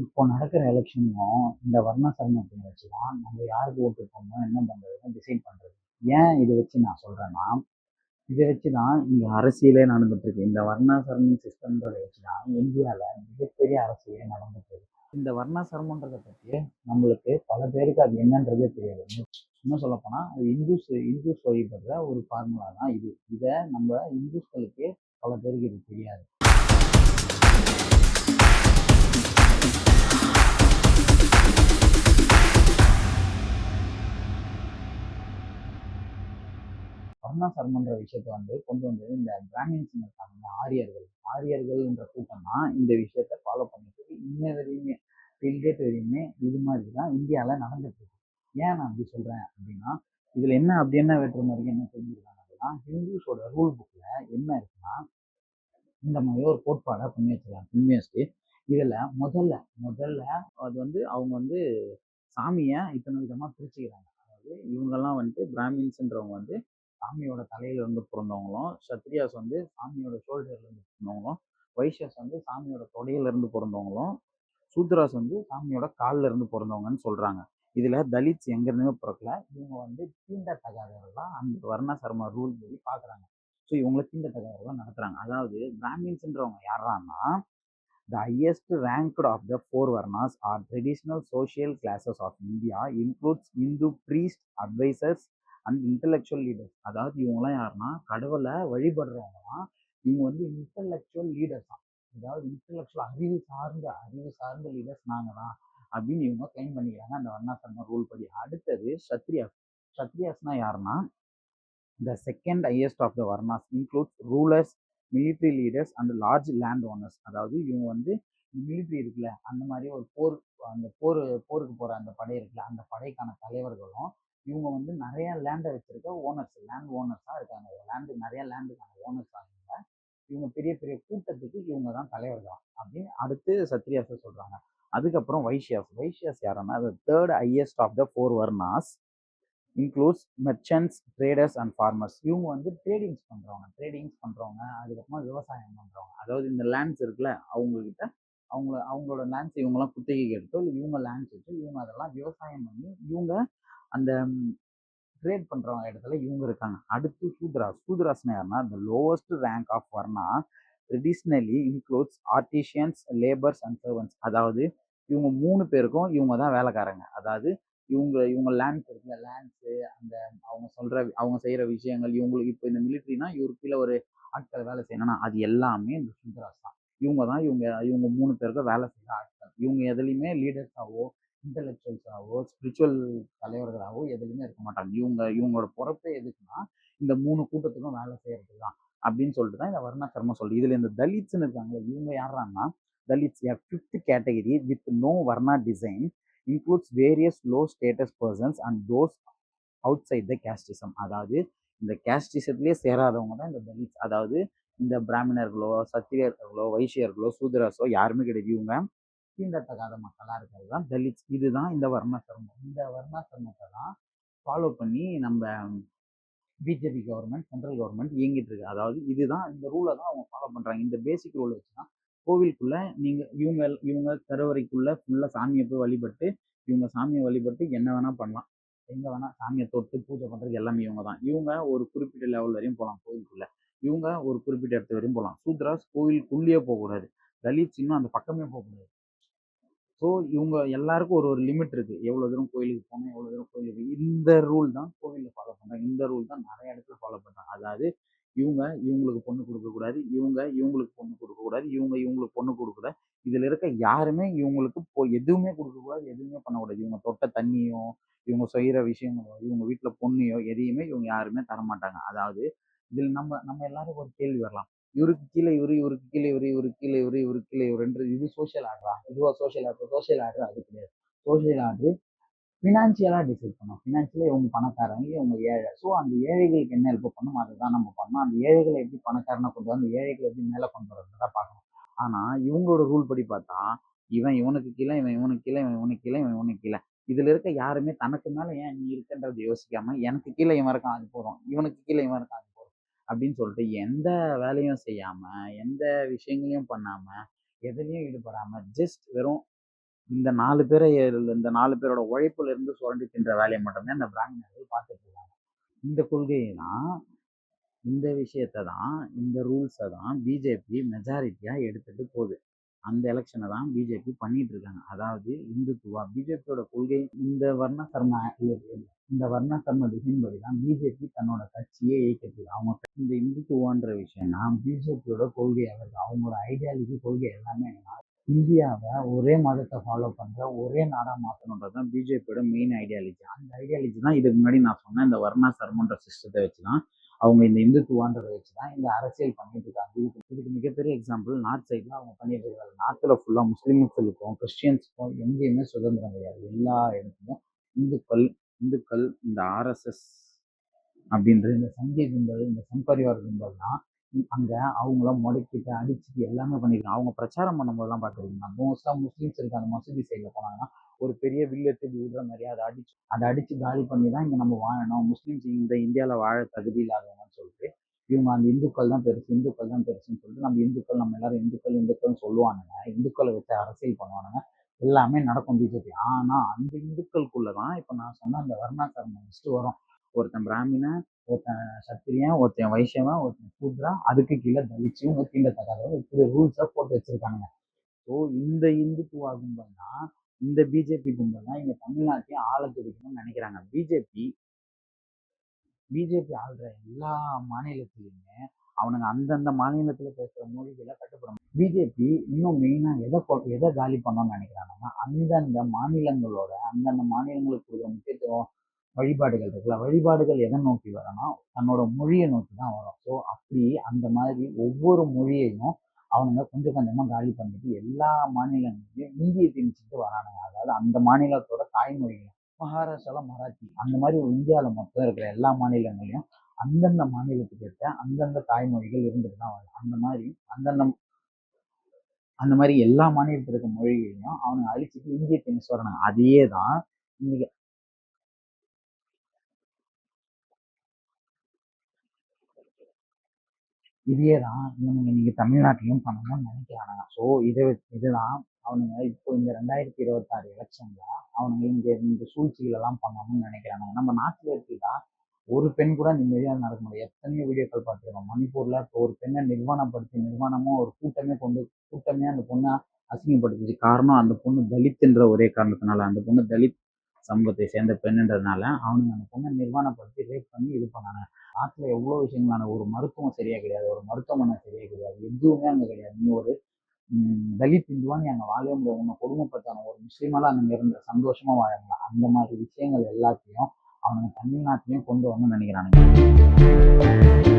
இப்போ நடக்கிற எலெக்ஷனும் இந்த வர்ணாசிரமத்தை வச்சு தான் நம்ம யாருக்கு ஓட்டு போடணும் என்ன பண்ணுறதுன்னு டிசைட் பண்ணுறது. ஏன் இதை வச்சு நான் சொல்கிறேன்னா, இதை வச்சு தான் இங்கே அரசியலே நடந்துட்டு இருக்கு. இந்த வர்ணாசிரமம் சிஸ்டம்ன்றதை வச்சு தான் இந்தியாவில் மிகப்பெரிய அரசியலே நடந்துட்டு இருக்கு. இந்த வர்ணாசிரமன்றதை பற்றி நம்மளுக்கு பல பேருக்கு அது என்னன்றதே தெரியாது. இன்னும் சொல்லப்போனால் அது இந்துஸ் வழிபடுற ஒரு ஃபார்முலா தான் இது. இதை நம்ம இந்துஸ்களுக்கே பல பேருக்கு இது தெரியாது. வர்ணாசிரமன்ற விஷயத்தை கொண்டு வந்தது இந்த பிராமின்ஸ் இருக்காங்க, ஆரியர்கள்ன்ற கூட்டம் தான் இந்த விஷயத்த ஃபாலோ பண்ணிட்டு இன்ன வரையுமே டில்டேட் வரையுமே இது மாதிரி தான் இந்தியாவில் நடந்துட்டு இருக்கு. ஏன் நான் அப்படி சொல்றேன் அப்படின்னா, இதுல என்ன வேற்றுமை இருக்கு, என்ன தெரிஞ்சிருக்காங்க அப்படின்னா, ஹிந்துஸோட ரூல் புக்ல என்ன இருக்குன்னா, இந்த மாதிரி ஒரு கோட்பாடை பண்ணி வச்சுட்டு இதுல முதல்ல அது அவங்க சாமியை இத்தனை விதமா பிரிச்சுக்கிறாங்க. அதாவது இவங்கெல்லாம் பிராமின்ஸ்ன்றவங்க சாமியோட தலையில இருந்து பிறந்தவங்களும், சத்ரியாஸ் சாமியோட ஷோல்டர்ல இருந்து பிறந்தவங்களும், வைஷ்யாஸ் சாமியோட தொடையில இருந்து பிறந்தவங்களும், சூத்ராஸ் சாமியோட காலில் இருந்து பிறந்தவங்கன்னு சொல்றாங்க. இதுல தலித்ஸ் எங்க இருந்துமே பிறக்கல. இவங்க தீண்டத்தகாதவர்களா அந்த வர்ணாசிரம ரூல் படி பாக்குறாங்க. ஸோ இவங்களை தீண்டத்தகாதவர்களா நடத்துறாங்க. அதாவது பிராமின்ஸ்ன்றவங்க யாரான்னா, the highest ranked of the four varnas are traditional social classes of India, includes Hindu priests, advisors and intellectual leaders. அதாவது இவங்கெல்லாம் யாருன்னா, கடவுளை வழிபடுறவங்கலாம். இவங்க இன்டலெக்சுவல் லீடர்ஸ் தான். அதாவது இன்டலெக்சுவல் அறிவு சார்ந்த லீடர்ஸ் நாங்க தான் அப்படின்னு இவங்க கிளைம் பண்ணிக்கிறாங்க அந்த வர்ணாசிரம ரூல் படி. அடுத்தது சத்ரியாஸ்னா யாருன்னா, the second highest of the varnas includes rulers, military leaders and large land owners. அதாவது இவங்க மிலிட்ரி இருக்குல்ல, அந்த மாதிரி ஒரு போருக்கு போற அந்த படை இருக்குல்ல, அந்த படைக்கான தலைவர்களும் இவங்க நிறைய லேண்டை வச்சிருக்க லேண்ட் ஓனர்ஸா இருக்காங்க. நிறைய லேண்டுக்கான ஓனர்ஸா இவங்க பெரிய பெரிய கூட்டத்துக்கு இவங்க தான் தலைவர்கள் அப்படின்னு அடுத்து சத்ரியாஸை சொல்றாங்க. அதுக்கப்புறம் வைஷ்யாஸ் யாருன்னா, third highest of the four varnas includes merchants, traders and farmers. இவங்க ட்ரேடிங்ஸ் பண்றவங்க, அதுக்கப்புறமா விவசாயம் பண்றவங்க. அதாவது இந்த லேண்ட்ஸ் இருக்குல்ல, அவங்களோட லேண்ட்ஸ் இவங்கெல்லாம் குத்தகைக்கு எடுத்தோ இல்லை இவங்க லேண்ட்ஸ் வச்சு இவங்க அதெல்லாம் விவசாயம் பண்ணி இவங்க அந்த ட்ரேட் பண்றவங்க இடத்துல இவங்க இருக்காங்க. அடுத்து சூத்ராஸ்னா யாருன்னா, the lowest rank of varna traditionally includes artisans, labours and servants. அதாவது இவங்க 3 பேருக்கும் இவங்க தான் வேலைக்காரங்க. அதாவது இவங்க லேண்ட்ஸ் இருக்குல்ல, லேண்ட்ஸு அந்த அவங்க செய்யற விஷயங்கள், இவங்களுக்கு இப்போ இந்த மிலிட்ரினா இவருக்கு கீழே ஒரு ஆட்கள் வேலை செய்யணும்னா அது எல்லாமே இந்த சூத்ராஸ் தான். இவங்க 3 பேருக்கும் வேலை செய்யற ஆட்கள். இவங்க எதுலையுமே லீடர்ஸாவோ இன்டலெக்சுவல்ஸாவோ ஸ்பிரிச்சுவல் தலைவர்களாவோ எதுலையுமே இருக்க மாட்டாங்க. இவங்களோட பொறுப்பே எதுக்குன்னா, இந்த 3 கூட்டத்துக்கும் வேலை செய்யறது தான் அப்படின்னு சொல்லிட்டு தான் இந்த வர்ணாசிரமம் சொல்லுது. இதுல இந்த தலித்ஸ்ன்னு இருக்காங்க, இவங்க யாரான்னா, Dalits a fifth category with no varna design, includes various low status persons and those outside the casteism. அதாவது இந்த கேஸ்டிசத்திலே சேராதவங்க தான் இந்த தலித்ஸ். அதாவது இந்த பிராமணர்களோ, சத்திரியர்களோ, வைசியர்களோ, சூத்ராஸோ யாருமே கிடையாது. இவங்க தீண்டத்தகாத மக்களா இருக்கிறது தான் தலித்ஸ். இதுதான் இந்த வர்ணாசிரமம். இந்த வர்ணாசிரமத்தை தான் ஃபாலோ பண்ணி நம்ம பிஜேபி கவர்மெண்ட், சென்ட்ரல் கவர்மெண்ட் இயங்கிட்டு இருக்கு. அதாவது இதுதான் இந்த ரூலை தான் அவங்க ஃபாலோ பண்றாங்க. இந்த பேசிக் ரூலை வச்சுதான் கோவிலுக்குள்ள இவங்க கருவறைக்குள்ள ஃபுல்லா சாமியை போய் வழிபட்டு, இவங்க சாமியை வழிபட்டு என்ன வேணா பண்ணலாம், எங்க வேணா சாமியை தொட்டு பூஜை பண்றது எல்லாமே இவங்க தான். இவங்க ஒரு குறிப்பிட்ட லெவல் வரையும் போகலாம் கோவிலுக்குள்ள, இவங்க ஒரு குறிப்பிட்ட இடத்து வரையும் போகலாம். சூத்ராஸ் கோவிலுக்குள்ளேயே போகக்கூடாது, தலித்ஸ் இன்னும் அந்த பக்கமே போகக்கூடாது. ஸோ இவங்க எல்லாருக்கும் ஒரு லிமிட் இருக்கு, எவ்வளவு தூரம் கோயிலுக்கு போகணும், எவ்வளவு தூரம் கோயிலுக்கு. இந்த ரூல் தான் கோவிலில் ஃபாலோ பண்றாங்க. இந்த ரூல் தான் நிறைய இடத்துல ஃபாலோ பண்றாங்க. அதாவது இவங்களுக்கு பொண்ணு கொடுக்கக்கூடாது, இவங்களுக்கு பொண்ணு கொடுக்கக்கூடாது, இவங்களுக்கு பொண்ணு கொடுக்கக்கூடாது. இதுல இருக்க யாருமே இவங்களுக்கு எதுவுமே கொடுக்கக்கூடாது, எதுவுமே பண்ணக்கூடாது. இவங்க தொட்ட தண்ணியோ, இவங்க செய்யற விஷயங்களோ, இவங்க வீட்டுல பொண்ணையோ எதையுமே இவங்க யாருமே தரமாட்டாங்க. அதாவது இதில் நம்ம எல்லாரும் ஒரு கேள்வி வரலாம், இவருக்கு கீழே இவருக்கு கீழே இவருக்கு கீழே இவருக்கு கீழே இவருன்றது இது சோசியல் ஆர்டரா? இதுவா சோசியல் ஆர்டர்? அது கிடையாது. சோசியல் ஆர்டர் ஃபினான்சியலா டிசைட் பண்ணும். ஃபினான்சியலா இவங்க பணக்காரங்க, இவங்க ஏழை. ஸோ அந்த ஏழைகளுக்கு என்ன ஹெல்ப் பண்ணணும் அதுதான் நம்ம பண்ணணும். அந்த ஏழைகளை எப்படி பணக்காரனை கொண்டு வந்து ஏழைகளை எப்படி மேலே கொண்டு வரதான் பார்க்கணும். ஆனா இவங்களோட ரூல் படி பார்த்தா, இவனுக்கு கீழே, இவனுக்கு கீழே, இவனுக்கு கீழே, இவனுக்கு கீழே. இதுல இருக்க யாருமே தனக்கு மேல ஏன் நீ இருக்குன்றது யோசிக்காம, எனக்கு கீழே இவன் இருக்கான் அது போதும், இவனுக்கு கீழே இவன் இருக்கான் அது போதும் அப்படின்னு சொல்லிட்டு எந்த வேலையும் செய்யாம, எந்த விஷயங்களையும் பண்ணாம, எதுலையும் ஈடுபடாம, ஜஸ்ட் வெறும் இந்த 4 பேரை இந்த 4 பேரோட உழைப்புல இருந்து சுரண்டி தின்ற வேலையை மட்டும்தான் இந்த பிராமணர்கள் பார்த்துட்டு இருக்காங்க. இந்த கொள்கையை தான் இந்த விஷயத்த தான் இந்த ரூல்ஸை தான் பிஜேபி மெஜாரிட்டியா எடுத்துட்டு போகுது. அந்த எலெக்ஷனை தான் பிஜேபி பண்ணிட்டு இருக்காங்க. அதாவது இந்துத்துவா பிஜேபியோட கொள்கை இந்த வர்ண கர்ம டிசைன் தான் பிஜேபி தன்னோட கட்சியே இயக்கிட்டு அவங்க இந்த இந்துத்துவான்ற விஷயம்னா பிஜேபியோட கொள்கை அவங்களோட ஐடியாலஜி கொள்கை எல்லாமே இந்தியாவை ஒரே மதத்தை ஃபாலோ பண்ற ஒரே நாடா மாற்றணுன்றது தான் பிஜேபியோட மெயின் ஐடியாலஜி. அந்த ஐடியாலஜி தான் இதுக்கு முன்னாடி நான் சொன்ன இந்த வர்ணா சர்மன்ற சிஸ்டத்தை வச்சுதான் அவங்க இந்த இந்துத்துவான்றதை வச்சுதான் இந்த அரசியல் பண்ணிட்டு இருக்காங்க. இதுக்கு மிகப்பெரிய எக்ஸாம்பிள் நார்த் சைட்ல அவங்க பண்ணிட்டு இருக்காங்க. நார்த்ல ஃபுல்லா முஸ்லிம்ஸுக்கும் கிறிஸ்டியன்ஸுக்கும் எங்கேயுமே சுதந்திரம் கிடையாது. எல்லா இடத்துலையும் இந்துக்கள் இந்துக்கள் இந்த ஆர்எஸ்எஸ் அப்படின்ற இந்த சங்கிய கும்பல் இந்த சம்பரிவார் கும்பல் தான் அங்க அவங்கள முடக்கிட்டு அடிச்சுட்டு எல்லாமே பண்ணிருக்காங்க. அவங்க பிரச்சாரம் பண்ணும்போதெல்லாம் பாத்துருக்கீங்கன்னா மோஸ்டா முஸ்லீம்ஸ் இருக்க அந்த மசூதி சைட்ல போனாங்கன்னா ஒரு பெரிய வில்லு எடுத்து விடுற மாதிரி அதை அடிச்சு காலி பண்ணி தான் இங்க நம்ம வாழணும், முஸ்லீம்ஸ் இந்த இந்தியாவில வாழ தகுதி இல்லாதவங்கன்னு சொல்லிட்டு இவங்க அந்த இந்துக்கள் தான் பெருசுன்னு சொல்லிட்டு நம்ம எல்லாரும் இந்துக்கள்னு சொல்லுவானுங்க. இந்துக்களை வச்சு அரசியல் பண்ணுவானுங்க. எல்லாமே நடக்கும் பிஜேபி. ஆனா அந்த இந்துக்களுக்குள்ளதான் இப்ப நான் சொன்ன அந்த வர்ணாசிரமம் லிஸ்ட் வரும். ஒருத்தன் பிராமணன், ஒருத்தன் சத்திரியன், ஒருத்தன் வைஷ்யவன், ஒருத்தன் சூத்ரா, அதுக்கு கீழே தலிச்சும் தீண்டத்தக்காதவங்க இப்படி ரூல்ஸை போட்டு வச்சிருக்காங்க. ஸோ இந்த இந்துத்துவா கும்பல் தான் இந்த பிஜேபி கும்பல் தான் இங்க தமிழ்நாட்டையும் ஆள துடிக்கணும்னு நினைக்கிறாங்க. பிஜேபி ஆள்ற எல்லா மாநிலத்திலுமே அவனுங்க அந்தந்த மாநிலத்துல பேசுற மொழிகளை கட்டுப்படும். பிஜேபி இன்னும் மெயினா எதை காலி பண்ணணும்னு நினைக்கிறாங்கன்னா அந்தந்த மாநிலங்களுக்கு கொடுக்குற முக்கியத்துவம் வழிபாடுகள் இருக்குல்ல, வழிபாடுகள் எதை நோக்கி வரணும், தன்னோட மொழியை நோக்கி தான் வரும். ஸோ அப்படி அந்த மாதிரி ஒவ்வொரு மொழியையும் அவனுங்க கொஞ்சம் கொஞ்சமா காலி பண்ணிட்டு எல்லா மாநிலங்களையும் இந்தியை திணிச்சுட்டு வரானுங்க. அதாவது அந்த மாநிலத்தோட தாய்மொழிகள் மகாராஷ்டிரால மராத்தி அந்த மாதிரி இந்தியாவில் மொத்தம் இருக்கிற எல்லா மாநிலங்களையும் அந்தந்த மாநிலத்துக்கு ஏற்ற அந்தந்த தாய்மொழிகள் இருந்துட்டு தான் வரும். அந்த மாதிரி எல்லா மாநிலத்தில் இருக்க மொழிகளையும் அவனுங்க அழிச்சிட்டு இந்திய திணிச்சு வரானுங்க. அதையே தான் இன்னைக்கு இதே தான் இவனுங்க இன்னைக்கு தமிழ்நாட்டிலையும் பண்ணணும்னு நினைக்கிறானுங்க. ஸோ இதுதான் அவனுங்க இப்போ இந்த 2026 எலெக்ஷன்ல அவனுங்க இந்த சூழ்ச்சிகள் எல்லாம் பண்ணணும்னு நினைக்கிறானுங்க. நம்ம நாட்டில் எடுத்துக்கிட்டா ஒரு பெண் கூட நிம்மதியாக நடக்க முடியாது. எத்தனையோ வீடியோக்கள் பார்த்துருக்கோம். மணிப்பூர்ல இப்போ ஒரு பெண்ணை நிர்வாணமும் ஒரு கூட்டமே அந்த பொண்ணை அசிங்கப்படுத்துச்சு. காரணம் அந்த பொண்ணு தலித்துன்ற ஒரே காரணத்தினால, அந்த பொண்ணு தலித் சமூகத்தை சேர்ந்த பெண்ணுன்றதுனால அவனுங்க அந்த பொண்ணை நிர்வாணப்படுத்தி ரேப் பண்ணி இது பண்ணாங்க. நாட்டில் எவ்வளோ விஷயங்களான ஒரு மருத்துவம் சரியா கிடையாது, ஒரு மருத்துவமனை சரியா கிடையாது, எதுவுமே அங்கே கிடையாது. நீ ஒரு தலித் இந்துவா நீ அங்கே வாழவே முடியாது. உன்னை கொடுமைப்படுத்தான ஒரு முஸ்லீமால அங்கே இருந்த சந்தோஷமா வாழலாம். அந்த மாதிரி விஷயங்கள் எல்லாத்தையும் அவனுங்க தமிழ்நாட்டிலையும் கொண்டு வரணும்னு நினைக்கிறானுங்க.